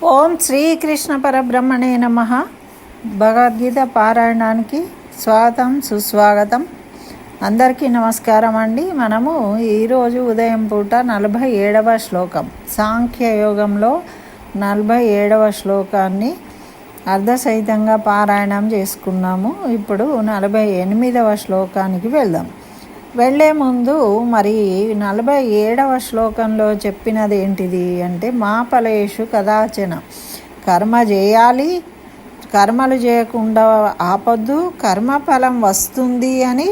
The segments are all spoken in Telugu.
ఓం శ్రీకృష్ణ పరబ్రహ్మణే నమః. భగవద్గీత పారాయణానికి స్వాగతం, సుస్వాగతం. అందరికీ నమస్కారం అండి. మనము ఈరోజు ఉదయం పూట 47వ శ్లోకం, సాంఖ్యయోగంలో 47వ శ్లోకాన్ని అర్ధసహితంగా పారాయణం చేసుకున్నాము. ఇప్పుడు 48వ శ్లోకానికి వెళ్దాం. వెళ్ళే ముందు మరి 47వ శ్లోకంలో చెప్పినది ఏంటిది అంటే, మా ఫలేషు కదాచన, కర్మ చేయాలి, కర్మలు చేయకుండా ఆపొద్దు, కర్మఫలం వస్తుంది అని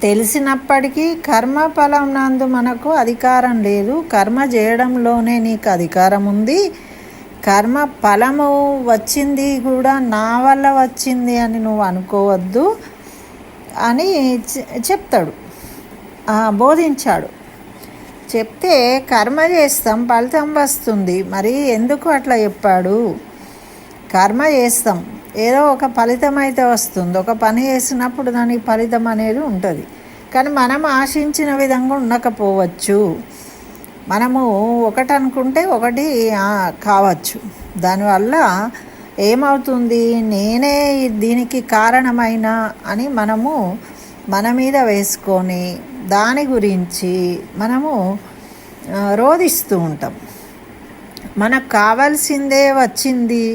తెలిసినప్పటికీ కర్మఫలం నందు మనకు అధికారం లేదు. కర్మ చేయడంలోనే నీకు అధికారం ఉంది. కర్మ ఫలము వచ్చింది కూడా నా వల్ల వచ్చింది అని నువ్వు అనుకోవద్దు అని చెప్తాడు, బోధించాడు. చెప్తే కర్మ చేస్తాం, ఫలితం వస్తుంది. మరి ఎందుకు అట్లా చెప్పాడు? కర్మ చేస్తాం, ఏదో ఒక ఫలితం అయితే వస్తుంది. ఒక పని చేసినప్పుడు దానికి ఫలితం అనేది ఉంటుంది. కానీ మనం ఆశించిన విధంగా ఉండకపోవచ్చు. మనము ఒకటి అనుకుంటే ఒకటి కావచ్చు. దానివల్ల ఏమవుతుంది, నేనే దీనికి కారణమైన అని మనము మన మీద వేసుకొని దాని గురించి మనము రోధిస్తూ ఉంటాం. మనకు కావాల్సిందే వచ్చింది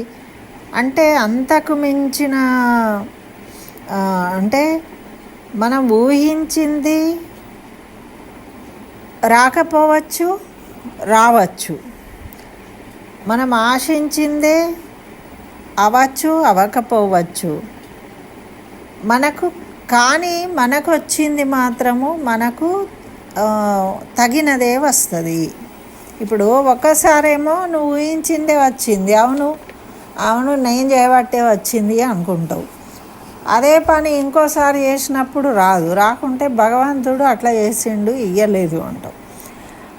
అంటే అంతకు మించిన అంటే మనం ఊహించింది రాకపోవచ్చు, రావచ్చు. మనం ఆశించిందే అవ్వచ్చు, అవ్వకపోవచ్చు. కానీ మనకు వచ్చింది మాత్రము మనకు తగినదే వస్తుంది. ఇప్పుడు ఒక్కసారేమో నువ్వు ఊహించిందే వచ్చింది, అవును నేను చేయబట్టే వచ్చింది అనుకుంటావు. అదే పని ఇంకోసారి చేసినప్పుడు రాకుంటే భగవంతుడు అట్లా చేసిండు, ఇయ్యలేదు అంటావు.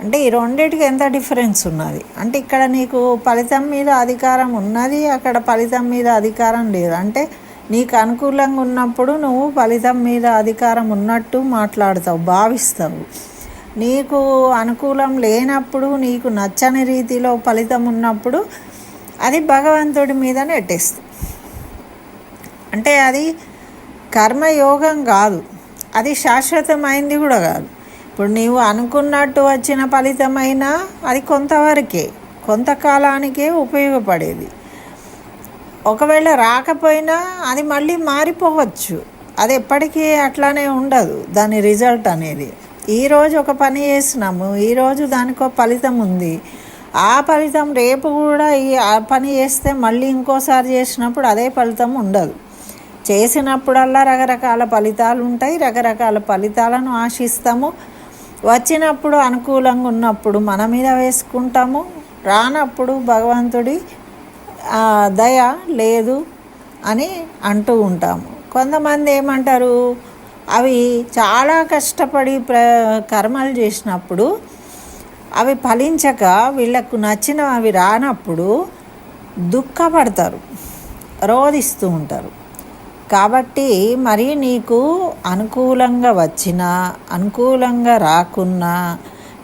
అంటే ఈ రెండింటికి ఎంత డిఫరెన్స్ ఉన్నది అంటే, ఇక్కడ నీకు ఫలితం మీద అధికారం ఉన్నది, అక్కడ ఫలితం మీద అధికారం లేదు. అంటే నీకు అనుకూలంగా ఉన్నప్పుడు నువ్వు ఫలితం మీద అధికారం ఉన్నట్టు మాట్లాడతావు, భావిస్తావు. నీకు అనుకూలం లేనప్పుడు, నీకు నచ్చని రీతిలో ఫలితం ఉన్నప్పుడు అది భగవంతుడి మీద నెట్టేస్తావు. అంటే అది కర్మయోగం కాదు, అది శాశ్వతమైంది కూడా కాదు. ఇప్పుడు నీవు అనుకున్నట్టు వచ్చిన ఫలితమైనా అది కొంతవరకే, కొంతకాలానికే ఉపయోగపడేది. ఒకవేళ రాకపోయినా అది మళ్ళీ మారిపోవచ్చు. అది ఎప్పటికీ అట్లానే ఉండదు దాని రిజల్ట్ అనేది. ఈరోజు ఒక పని చేసినాము, ఈరోజు దానికి ఒక ఫలితం ఉంది. ఆ ఫలితం రేపు కూడా ఆ పని చేస్తే మళ్ళీ ఇంకోసారి చేసినప్పుడు అదే ఫలితం ఉండదు. చేసినప్పుడల్లా రకరకాల ఫలితాలు ఉంటాయి, రకరకాల ఫలితాలను ఆశిస్తాము. వచ్చినప్పుడు అనుకూలంగా ఉన్నప్పుడు మన మీద వేసుకుంటాము, రానప్పుడు భగవంతుడి దయ లేదు అని అంటూ ఉంటాము. కొంతమంది ఏమంటారు, అవి చాలా కష్టపడి కర్మలు చేసినప్పుడు అవి ఫలించక వీళ్ళకు నచ్చినవి అవి రానప్పుడు దుఃఖపడతారు, రోధిస్తూ ఉంటారు. కాబట్టి మరి నీకు అనుకూలంగా వచ్చినా అనుకూలంగా రాకున్నా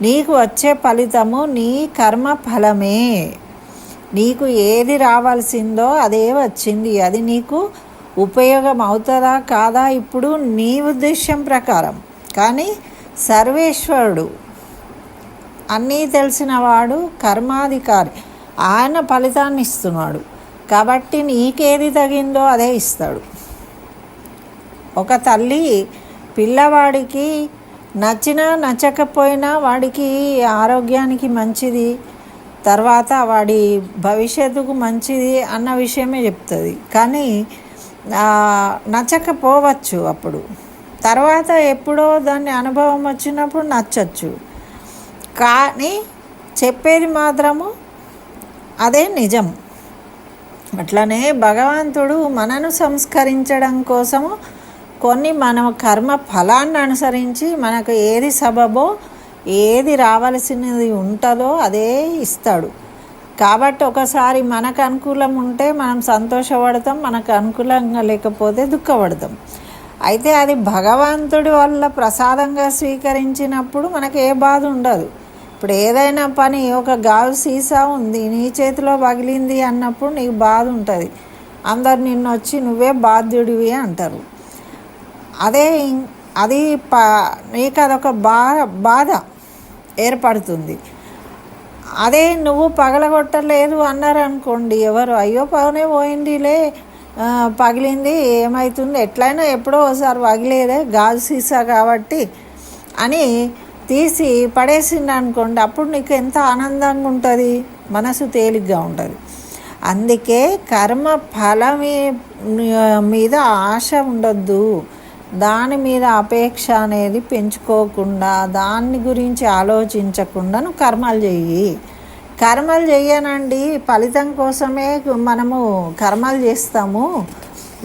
నీకు వచ్చే ఫలితము నీ కర్మ ఫలమే. నీకు ఏది రావాల్సిందో అదే వచ్చింది. అది నీకు ఉపయోగం అవుతుందా కాదా ఇప్పుడు నీ ఉద్దేశం ప్రకారం. కానీ సర్వేశ్వరుడు, అన్నీ తెలిసినవాడు, కర్మాధికారి, ఆయన ఫలితాన్ని ఇస్తున్నాడు. కాబట్టి నీకేది తగిందో అదే ఇస్తాడు. ఒక తల్లి పిల్లవాడికి నచ్చినా నచ్చకపోయినా వాడికి ఆరోగ్యానికి మంచిది, తర్వాత వాడి భవిష్యత్తుకు మంచిది అన్న విషయమే చెప్తుంది. కానీ నచ్చకపోవచ్చు అప్పుడు, తర్వాత ఎప్పుడో దాన్ని అనుభవం వచ్చినప్పుడు నచ్చచ్చు. కానీ చెప్పేది మాత్రము అదే నిజం. అట్లనే భగవంతుడు మనను సంస్కరించడం కోసము కొన్ని మన కర్మ ఫలాన్ని అనుసరించి మనకు ఏది సబబో, ఏది రావాల్సినది ఉంటుందో అదే ఇస్తాడు. కాబట్టి ఒకసారి మనకు అనుకూలం ఉంటే మనం సంతోషపడతాం, మనకు అనుకూలంగా లేకపోతే దుఃఖపడతాం. అయితే అది భగవంతుడి వల్ల ప్రసాదంగా స్వీకరించినప్పుడు మనకు ఏ బాధ ఉండదు. ఇప్పుడు ఏదైనా పని, ఒక గాజు సీసా ఉంది నీ చేతిలో పగిలింది అన్నప్పుడు నీకు బాధ ఉంటుంది. అందరు నిన్ను వచ్చి నువ్వే బాధ్యుడివి అంటారు. అదే అది నీకు అదొక బాధ ఏర్పడుతుంది. అదే నువ్వు పగలగొట్టలేదు అన్నారనుకోండి, ఎవరు అయ్యో పగనే పోయిందిలే, పగిలింది ఏమవుతుంది, ఎట్లయినా ఎప్పుడో ఒకసారి పగిలేదే గాజు సీసా కాబట్టి అని తీసి పడేసింది అనుకోండి, అప్పుడు నీకు ఎంత ఆనందంగా ఉంటుంది, మనసు తేలిగ్గా ఉంటుంది. అందుకే కర్మ ఫలమే మీద ఆశ ఉండొద్దు, దాని మీద అపేక్ష అనేది పెంచుకోకుండా, దాని గురించి ఆలోచించకుండా నువ్వు కర్మలు చెయ్యి. కర్మలు చెయ్యనండి, ఫలితం కోసమే మనము కర్మలు చేస్తాము.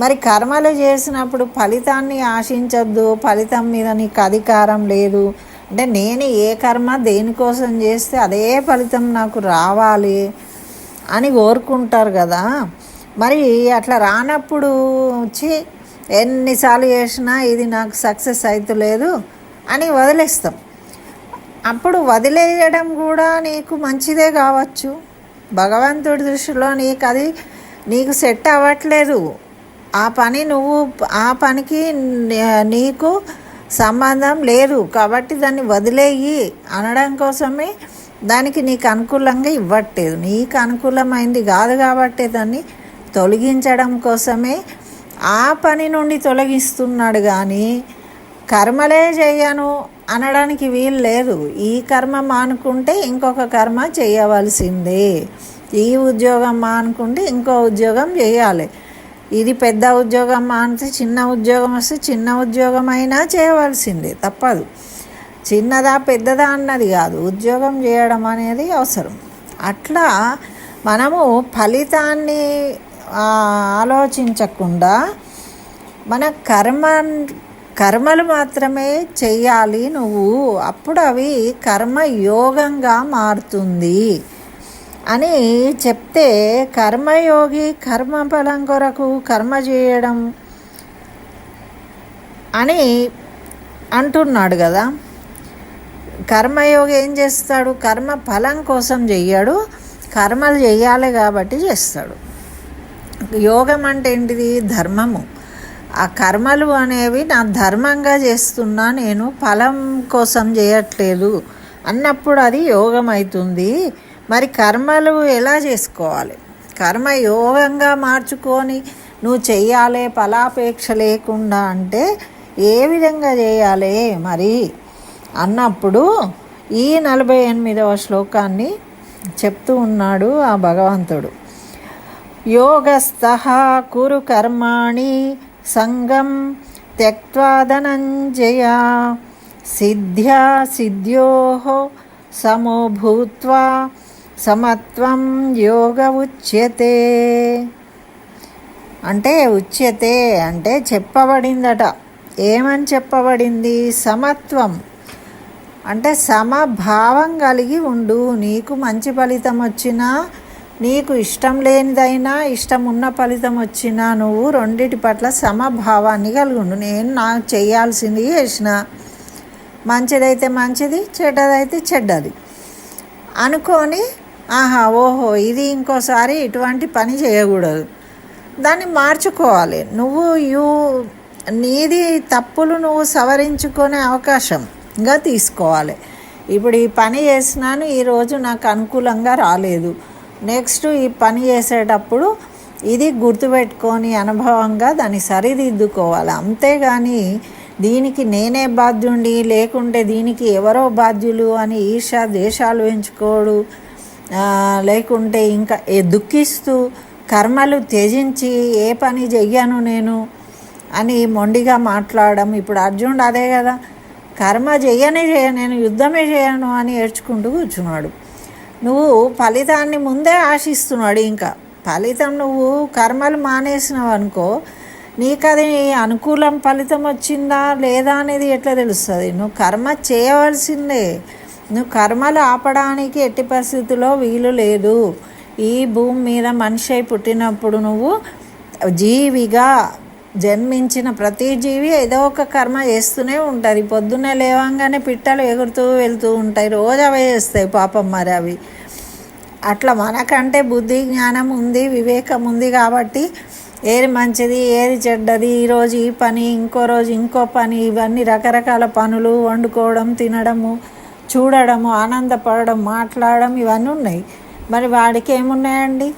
మరి కర్మలు చేసినప్పుడు ఫలితాన్ని ఆశించద్దు, ఫలితం మీద నీకు అధికారం లేదు అంటే, నేను ఏ కర్మ దేనికోసం చేస్తే అదే ఫలితం నాకు రావాలి అని కోరుకుంటారు కదా. మరి అట్లా రానప్పుడు వచ్చి ఎన్నిసార్లు చేసినా ఇది నాకు సక్సెస్ అవుతలేదు అని వదిలేస్తాం. అప్పుడు వదిలేయడం కూడా నీకు మంచిదే కావచ్చు. భగవంతుడి దృష్టిలో నీకు సెట్ అవ్వట్లేదు ఆ పని, ఆ పనికి నీకు సంబంధం లేదు కాబట్టి దాన్ని వదిలేయి అనడం కోసమే దానికి నీకు అనుకూలంగా ఇవ్వట్లేదు. నీకు అనుకూలమైంది కాదు కాబట్టి దాన్ని తొలగించడం కోసమే ఆ పని నుండి తొలగిస్తున్నాడు. కానీ కర్మలే చేయను అనడానికి వీలు లేదు. ఈ కర్మ మానుకుంటే ఇంకొక కర్మ చేయవలసిందే, ఈ ఉద్యోగం మానుకుంటే ఇంకో ఉద్యోగం చేయాలి. ఇది పెద్ద ఉద్యోగం మానితే చిన్న ఉద్యోగం వస్తే చిన్న ఉద్యోగం అయినా చేయవలసిందే, తప్పదు. చిన్నదా పెద్దదా అన్నది కాదు, ఉద్యోగం చేయడం అనేది అవసరం. అట్లా మనము ఫలితాన్ని ఆలోచించకుండా మన కర్మలు మాత్రమే చెయ్యాలి నువ్వు, అప్పుడు అవి కర్మయోగంగా మారుతుంది అని చెప్తే, కర్మయోగి కర్మఫలం కొరకు కర్మ చేయడం అని అంటున్నాడు కదా. కర్మయోగి ఏం చేస్తాడు? కర్మ ఫలం కోసం చెయ్యడు, కర్మలు చెయ్యాలి కాబట్టి చేస్తాడు. యోగం అంటే ఏంటిది? ధర్మము. ఆ కర్మలు అనేవి నా ధర్మంగా చేస్తున్నా, నేను ఫలం కోసం చేయట్లేదు అన్నప్పుడు అది యోగం అవుతుంది. మరి కర్మలు ఎలా చేసుకోవాలి? కర్మ యోగంగా మార్చుకొని నువ్వు చెయ్యాలి ఫలాపేక్ష లేకుండా అంటే ఏ విధంగా చేయాలి మరి అన్నప్పుడు ఈ 48వ శ్లోకాన్ని చెప్తూ ఉన్నాడు ఆ భగవంతుడు. యోగస్థః కురు కర్మాణి సంగం త్యక్త్వా ధనంజయ సిద్ధ్యా సిద్ధ్యోః సమో భూత్వా సమత్వం యోగ ఉచ్యతే. అంటే ఉచ్యతే అంటే చెప్పబడిందట. ఏమని చెప్పబడింది? సమత్వం అంటే సమభావం కలిగి ఉండు. నీకు మంచి ఫలితం వచ్చినా, నీకు ఇష్టం లేనిదైనా, ఇష్టం ఉన్న ఫలితం వచ్చినా నువ్వు రెండిటి పట్ల సమభావాన్ని కలిగి ఉండు. నేను నాకు చేయాల్సింది చేసిన, మంచిదైతే మంచిది, చెడ్డదైతే చెడ్డది అనుకొని, ఓహో ఇది ఇంకోసారి ఇటువంటి పని చేయకూడదు, దాన్ని మార్చుకోవాలి. నీది తప్పులు నువ్వు సవరించుకునే అవకాశంగా తీసుకోవాలి. ఇప్పుడు ఈ పని చేసినాను, ఈరోజు నాకు అనుకూలంగా రాలేదు, నెక్స్ట్ ఈ పని చేసేటప్పుడు ఇది గుర్తుపెట్టుకొని అనుభవంగా దాన్ని సరిదిద్దుకోవాలి. అంతేగాని దీనికి నేనే బాధ్యుండి, లేకుంటే దీనికి ఎవరో బాధ్యులు అని ఈర్ష్య దేశాలు పెంచుకోడు, లేకుంటే ఇంకా దుఃఖిస్తూ కర్మలు త్యజించి ఏ పని చెయ్యను నేను అని మొండిగా మాట్లాడడం. ఇప్పుడు అర్జునుడు అదే కదా, కర్మ చేయను, నేను యుద్ధమే చేయను అని ఏడ్చుకుంటూ కూర్చున్నాడు. నువ్వు ఫలితాన్ని ముందే ఆశిస్తున్నాడు. ఇంకా ఫలితం నువ్వు కర్మలు మానేసినావు అనుకో, నీకు అది అనుకూలం ఫలితం వచ్చిందా లేదా అనేది ఎట్లా తెలుస్తుంది? నువ్వు కర్మ చేయవలసిందే. నువ్వు కర్మలు ఆపడానికి ఎట్టి పరిస్థితుల్లో వీలు లేదు. ఈ భూమి మీద మనిషి అయి పుట్టినప్పుడు నువ్వు జీవిగా జన్మించిన ప్రతి జీవి ఏదో ఒక కర్మ చేస్తూనే ఉంటుంది. పొద్దున్నే లేవంగానే పిట్టలు ఎగురుతూ వెళ్తూ ఉంటాయి, రోజు అవే చేస్తాయి పాపం. మరి అవి అట్లా మనకంటే బుద్ధి జ్ఞానం ఉంది, వివేకం ఉంది కాబట్టి ఏది మంచిది ఏది చెడ్డది, ఈరోజు ఈ పని ఇంకో రోజు ఇంకో పని, ఇవన్నీ రకరకాల పనులు, వండుకోవడం, తినడము, చూడడము, ఆనందపడడం, మాట్లాడడం, ఇవన్నీ ఉన్నాయి. మరి వాడికి ఏమున్నాయండి?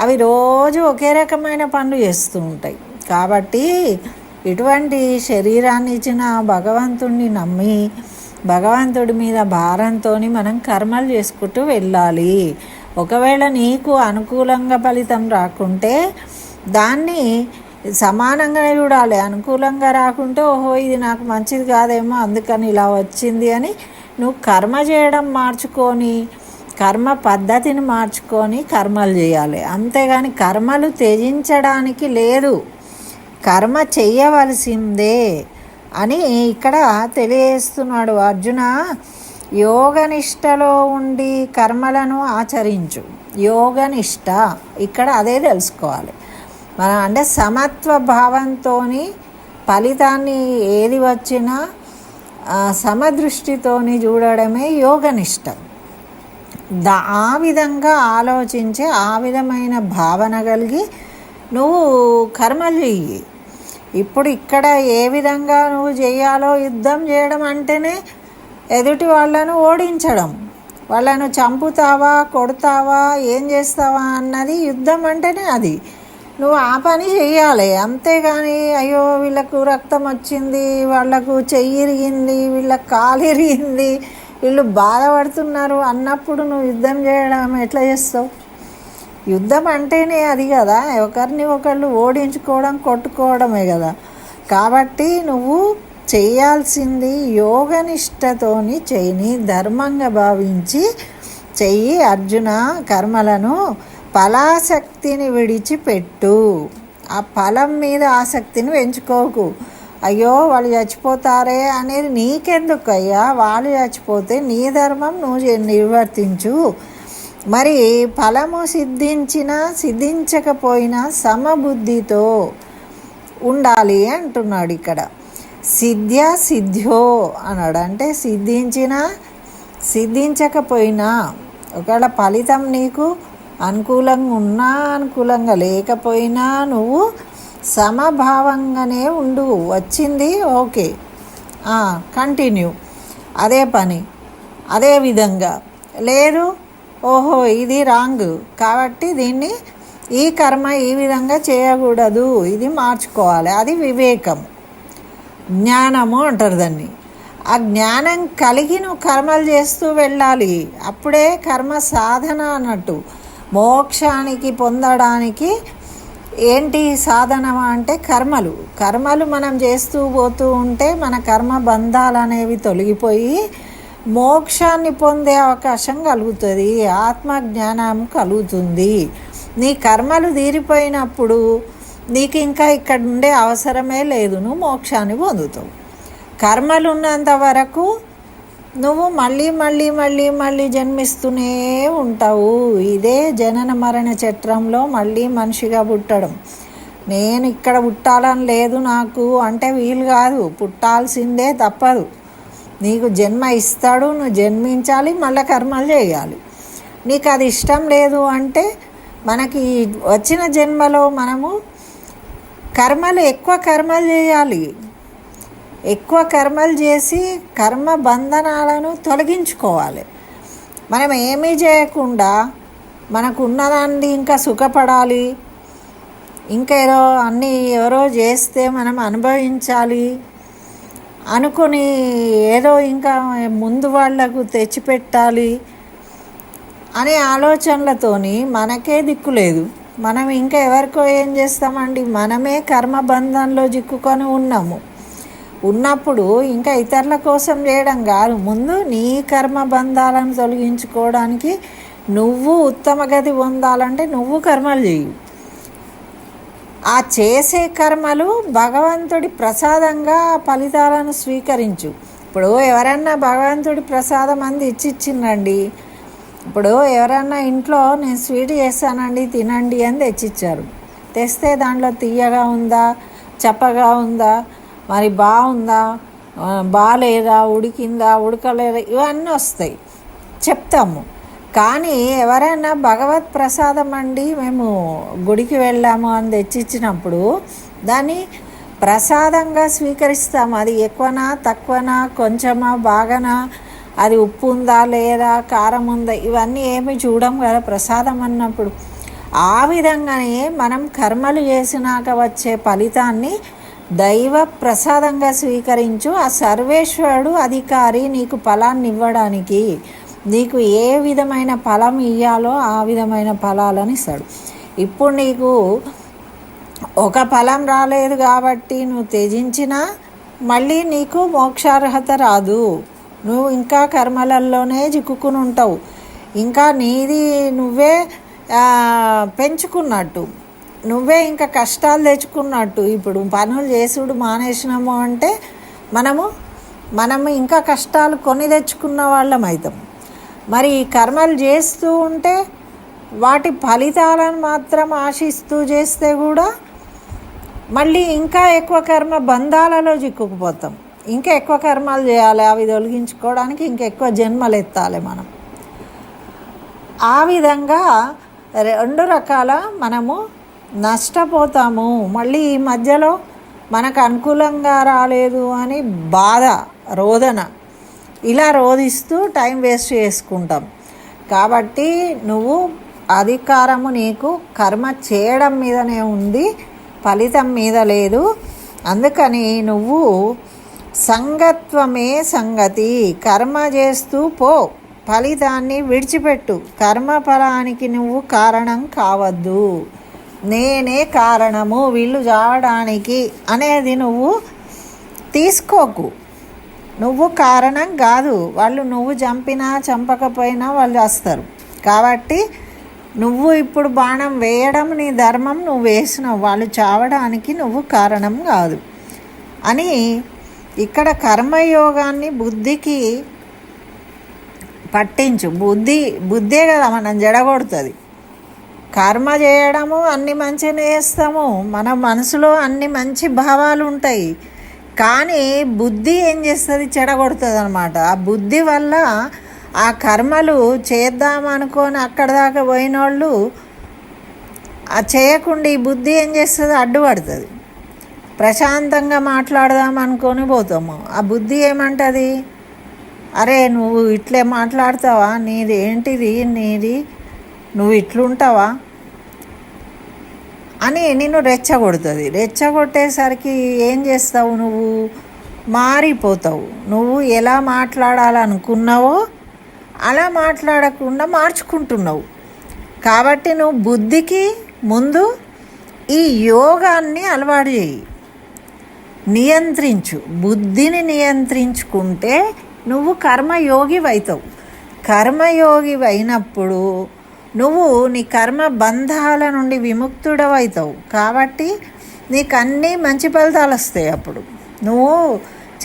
అవి రోజు ఒకే రకమైన పనులు చేస్తూ ఉంటాయి. కాబట్టి ఇటువంటి శరీరాన్ని ఇచ్చిన భగవంతుడిని నమ్మి భగవంతుడి మీద భారంతో మనం కర్మలు చేసుకుంటూ వెళ్ళాలి. ఒకవేళ నీకు అనుకూలంగా ఫలితం రాకుంటే దాన్ని సమానంగానే చూడాలి. అనుకూలంగా రాకుంటే ఓహో ఇది నాకు మంచిది కాదేమో అందుకని ఇలా వచ్చింది అని నువ్వు కర్మ చేయడం మార్చుకొని, కర్మ పద్ధతిని మార్చుకొని కర్మలు చేయాలి. అంతేగాని కర్మలు త్యజించడానికి లేదు, కర్మ చెయ్యవలసిందే అని ఇక్కడ తెలియజేస్తున్నాడు. అర్జున, యోగనిష్టలో ఉండి కర్మలను ఆచరించు. యోగనిష్ట ఇక్కడ అదే తెలుసుకోవాలి మనం. అంటే సమత్వ భావంతో ఫలితాన్ని ఏది వచ్చినా సమదృష్టితోని చూడడమే యోగనిష్ట. ఆ విధంగా ఆలోచించి ఆ విధమైన భావన కలిగి నువ్వు కర్మలు చెయ్యి. ఇప్పుడు ఇక్కడ ఏ విధంగా నువ్వు చేయాలో, యుద్ధం చేయడం అంటేనే ఎదుటి వాళ్ళను ఓడించడం, వాళ్ళను చంపుతావా కొడతావా ఏం చేస్తావా అన్నది యుద్ధం అంటేనే అది. నువ్వు ఆ పని చెయ్యాలి. అంతేగాని అయ్యో వీళ్ళకు రక్తం వచ్చింది, వాళ్ళకు చెయ్యి ఇరిగింది, వీళ్ళకు కాలు ఇరిగింది, వీళ్ళు బాధపడుతున్నారు అన్నప్పుడు నువ్వు యుద్ధం చేయడం ఎట్లా చేస్తావు? యుద్ధం అంటేనే అది కదా, ఒకరిని ఒకళ్ళు ఓడించుకోవడం, కొట్టుకోవడమే కదా. కాబట్టి నువ్వు చేయాల్సింది యోగనిష్టతోని చెయ్యి, ధర్మంగా భావించి చెయ్యి. అర్జున, కర్మలను ఫలాసక్తిని విడిచిపెట్టు. ఆ ఫలం మీద ఆసక్తిని పెంచుకోకు. అయ్యో వాళ్ళు చచ్చిపోతారే అనేది నీకెందుకు అయ్యా, వాళ్ళు చచ్చిపోతే నీ ధర్మం నువ్వు నిర్వర్తించు. మరి ఫలము సిద్ధించినా సిద్ధించకపోయినా సమబుద్ధితో ఉండాలి అంటున్నాడు ఇక్కడ. సిద్ధ్య సిద్ధ్యో అన్నాడు. అంటే సిద్ధించినా సిద్ధించకపోయినా, ఒకవేళ ఫలితం నీకు అనుకూలంగా ఉన్నా అనుకూలంగా లేకపోయినా నువ్వు సమభావంగానే ఉండు. వచ్చింది ఓకే, కంటిన్యూ అదే పని అదే విధంగా. లేదు ఓహో ఇది రాంగ్ కాబట్టి దీన్ని ఈ కర్మ ఈ విధంగా చేయకూడదు, ఇది మార్చుకోవాలి. అది వివేకం, జ్ఞానము అంటారు దాన్ని. ఆ జ్ఞానం కలిగి నువ్వు కర్మలు చేస్తూ వెళ్ళాలి. అప్పుడే కర్మ సాధన అన్నట్టు. మోక్షానికి పొందడానికి ఏంటి సాధన అంటే కర్మలు. కర్మలు మనం చేస్తూ పోతూ ఉంటే మన కర్మ బంధాలు అనేవి తొలగిపోయి మోక్షాన్ని పొందే అవకాశం కలుగుతుంది, ఆత్మజ్ఞానం కలుగుతుంది. నీ కర్మలు తీరిపోయినప్పుడు నీకు ఇంకా ఇక్కడ ఉండే అవసరమే లేదు, నువ్వు మోక్షాన్ని పొందుతావు. కర్మలు ఉన్నంత వరకు నువ్వు మళ్ళీ మళ్ళీ మళ్ళీ మళ్ళీ జన్మిస్తూనే ఉంటావు. ఇదే జనన మరణ చట్రంలో మళ్ళీ మనిషిగా పుట్టడం. నేను ఇక్కడ పుట్టాలని లేదు నాకు అంటే వీలు కాదు, పుట్టాల్సిందే, తప్పదు. నీకు జన్మ ఇస్తాడు, నువ్వు జన్మించాలి, మళ్ళీ కర్మలు చేయాలి. నీకు అది ఇష్టం లేదు అంటే మనకి వచ్చిన జన్మలో మనము ఎక్కువ కర్మలు చేయాలి. ఎక్కువ కర్మలు చేసి కర్మ బంధనాలను తొలగించుకోవాలి. మనం ఏమీ చేయకుండా మనకు ఉన్నదాన్ని ఇంకా సుఖపడాలి, ఇంకా ఏదో అన్నీ ఎవరో చేస్తే మనం అనుభవించాలి అనుకుని ఏదో ఇంకా ముందు వాళ్లకు తెచ్చిపెట్టాలి అనే ఆలోచనలతోని మనకే దిక్కు లేదు. మనం ఇంకా ఎవరికో ఏం చేస్తామండి, మనమే కర్మబంధంలో చిక్కుకొని ఉన్నప్పుడు ఇంకా ఇతరుల కోసం చేయడం కాదు, ముందు నీ కర్మబంధాలను తొలగించుకోవడానికి నువ్వు ఉత్తమ గతి పొందాలంటే నువ్వు కర్మలు చేయు. ఆ చేసే కర్మలు భగవంతుడి ప్రసాదంగా ఫలితాలను స్వీకరించు. ఇప్పుడు ఎవరన్నా భగవంతుడి ప్రసాదం అంది ఇచ్చిచ్చిందండి. ఇప్పుడు ఎవరన్నా ఇంట్లో నేను స్వీట్ చేస్తానండి తినండి అని తెచ్చిచ్చారు. తెస్తే దాంట్లో తీయగా ఉందా చప్పగా ఉందా, మరి బాగుందా, బాగాలేదా, ఉడికిందా, ఉడకలేదా, ఇవన్నీ వస్తాయి, చెప్తాము. కానీ ఎవరైనా భగవత్ ప్రసాదం అండి మేము గుడికి వెళ్ళాము అని తెచ్చిచ్చినప్పుడు దాన్ని ప్రసాదంగా స్వీకరిస్తాము. అది ఎక్కువనా తక్కువనా, కొంచెమా బాగానా, అది ఉప్పు ఉందా లేదా, కారం ఉందా, ఇవన్నీ ఏమి చూడం కదా ప్రసాదం అన్నప్పుడు. ఆ విధంగానే మనం కర్మలు చేసినాక వచ్చే ఫలితాన్ని దైవ ప్రసాదంగా స్వీకరించు. ఆ సర్వేశ్వరుడు అధికారి నీకు ఫలాన్ని ఇవ్వడానికి. నీకు ఏ విధమైన ఫలం ఇవ్వాలో ఆ విధమైన ఫలాలను ఇస్తాడు. ఇప్పుడు నీకు ఒక ఫలం రాలేదు కాబట్టి నువ్వు త్యజించినా మళ్ళీ నీకు మోక్షార్హత రాదు. నువ్వు ఇంకా కర్మలలోనే చిక్కుకుని ఉంటావు. ఇంకా నీది నువ్వే పెంచుకున్నట్టు, నువ్వే ఇంకా కష్టాలు తెచ్చుకున్నట్టు. ఇప్పుడు పనులు చేసుడు మానేసినాము అంటే మనము ఇంకా కష్టాలు కొని తెచ్చుకున్న వాళ్ళం అవుతాం. మరి కర్మలు చేస్తూ ఉంటే వాటి ఫలితాలను మాత్రం ఆశిస్తూ చేస్తే కూడా మళ్ళీ ఇంకా ఎక్కువ కర్మ బంధాలలో చిక్కుకుపోతాం. ఇంకా ఎక్కువ కర్మలు చేయాలి, అవి తొలగించుకోవడానికి ఇంకా ఎక్కువ జన్మలు ఎత్తాలి మనం. ఆ విధంగా 2 రకాల మనము నష్టపోతాము. మళ్ళీ ఈ మధ్యలో మనకు అనుకూలంగా రాలేదు అని బాధ, రోదన, ఇలా రోధిస్తూ టైం వేస్ట్ చేసుకుంటాం. కాబట్టి నువ్వు అధికారము నీకు కర్మ చేయడం మీదనే ఉంది, ఫలితం మీద లేదు. అందుకని నువ్వు సంగత్వమే సంగతి, కర్మ చేస్తూ పో, ఫలితాన్ని విడిచిపెట్టు. కర్మ ఫలానికి నువ్వు కారణం కావద్దు. నేనే కారణము వీళ్ళు చావడానికి అనేది నువ్వు తీసుకోకు. నువ్వు కారణం కాదు. వాళ్ళు నువ్వు చంపినా చంపకపోయినా వాళ్ళు వస్తారు. కాబట్టి నువ్వు ఇప్పుడు బాణం వేయడం నీ ధర్మం, నువ్వు వేసినావు. వాళ్ళు చావడానికి నువ్వు కారణం కాదు అని ఇక్కడ కర్మయోగాన్ని బుద్ధికి పట్టించు. బుద్ధే కదా మనం జడగొడుతుంది. కర్మ చేయడము అన్ని మంచిగానే చేస్తాము, మన మనసులో అన్ని మంచి భావాలు ఉంటాయి. కానీ బుద్ధి ఏం చేస్తుంది, చెడగొడుతుంది అన్నమాట. ఆ బుద్ధి వల్ల ఆ కర్మలు చేద్దామనుకొని అక్కడ దాకా పోయిన వాళ్ళు చేయకుండా ఈ బుద్ధి ఏం చేస్తుంది, అడ్డుపడుతుంది. ప్రశాంతంగా మాట్లాడదాం అనుకొని పోతాము. ఆ బుద్ధి ఏమంటుంది, అరే నువ్వు ఇట్లే మాట్లాడతావా, నీది ఏంటిది, నువ్వు ఇట్లుంటావా అని నిన్ను రెచ్చగొడుతుంది. రెచ్చగొట్టేసరికి ఏం చేస్తావు, నువ్వు మారిపోతావు. నువ్వు ఎలా మాట్లాడాలనుకున్నావో అలా మాట్లాడకుండా మార్చుకుంటున్నావు. కాబట్టి నువ్వు బుద్ధికి ముందు ఈ యోగాన్ని అలవాటు చేయి, నియంత్రించు. బుద్ధిని నియంత్రించుకుంటే నువ్వు కర్మయోగి అవుతావు. కర్మయోగి అయినప్పుడు నువ్వు నీ కర్మ బంధాల నుండి విముక్తుడవవుతావు. కాబట్టి నీకు అన్నీ మంచి ఫలితాలు వస్తాయి. అప్పుడు నువ్వు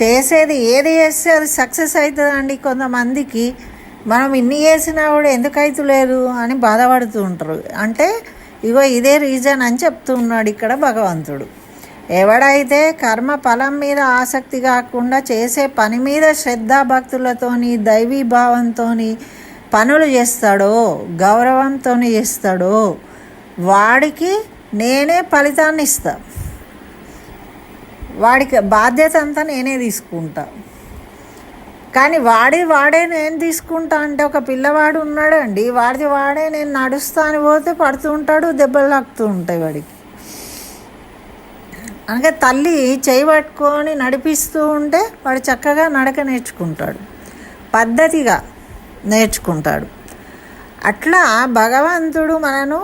చేసేది ఏది చేస్తే అది సక్సెస్ అవుతుందండి. కొంతమందికి మనం ఇన్ని చేసినా కూడా ఎందుకు అవుతలేదు అని బాధపడుతూ ఉంటారు. అంటే ఇగో ఇదే రీజన్ అని చెప్తూ ఉన్నాడు ఇక్కడ భగవంతుడు. ఎవడైతే కర్మ ఫలం మీద ఆసక్తి కాకుండా చేసే పని మీద శ్రద్ధాభక్తులతోని దైవీ భావంతో పనులు చేస్తాడో, గౌరవంతో చేస్తాడో వాడికి నేనే ఫలితాన్ని ఇస్తా. వాడికి బాధ్యత అంతా నేనే తీసుకుంటా. కానీ వాడే నేను తీసుకుంటా అంటే ఒక పిల్లవాడు ఉన్నాడండి, వాడే నేను నడుస్తా అని పోతే పడుతూ ఉంటాడు, దెబ్బలు తాకుతూ ఉంటాయి వాడికి. అనగా తల్లి చేయి పట్టుకొని నడిపిస్తూ ఉంటే వాడు చక్కగా నడక నేర్చుకుంటాడు, పద్ధతిగా నేర్చుకుంటాడు. అట్లా భగవంతుడు మనను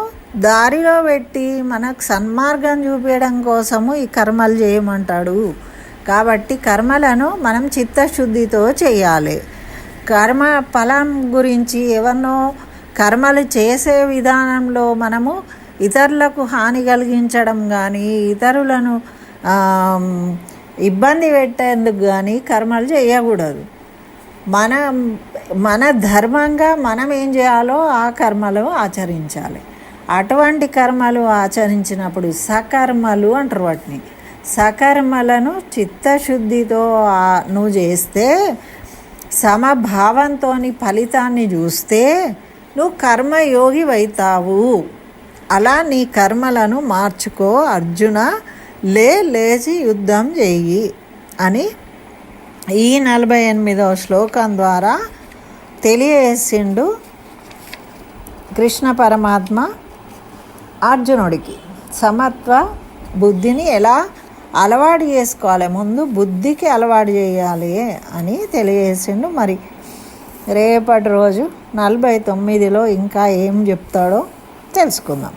దారిలో పెట్టి మనకు సన్మార్గం చూపించడం కోసము ఈ కర్మలు చేయమంటాడు. కాబట్టి కర్మలను మనం చిత్తశుద్ధితో చేయాలి. కర్మ ఫలం గురించి ఎవరినో కర్మలు చేసే విధానంలో మనము ఇతరులకు హాని కలిగించడం కానీ, ఇతరులను ఇబ్బంది పెట్టేందుకు కానీ కర్మలు చేయకూడదు. మన ధర్మంగా మనం ఏం చేయాలో ఆ కర్మలు ఆచరించాలి. అటువంటి కర్మలు ఆచరించినప్పుడు సకర్మలు అంటారు వాటిని. సకర్మలను చిత్తశుద్ధితో నువ్వు చేస్తే, సమభావంతో ఫలితాన్ని చూస్తే నువ్వు కర్మయోగి అవుతావు. అలా నీ కర్మలను మార్చుకో అర్జున, లేచి యుద్ధం చెయ్యి అని ఈ 48వ శ్లోకం ద్వారా తెలియజేసిండు కృష్ణ పరమాత్మ అర్జునుడికి. సమత్వ బుద్ధిని ఎలా అలవాటు చేసుకోవాలి, ముందు బుద్ధికి అలవాటు చేయాలి అని తెలియజేసిండు. మరి రేపటి రోజు 49లో ఇంకా ఏం చెప్తాడో తెలుసుకుందాం.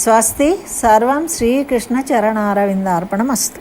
స్వస్తి. సర్వం శ్రీకృష్ణ చరణారవిందార్పణమస్తు.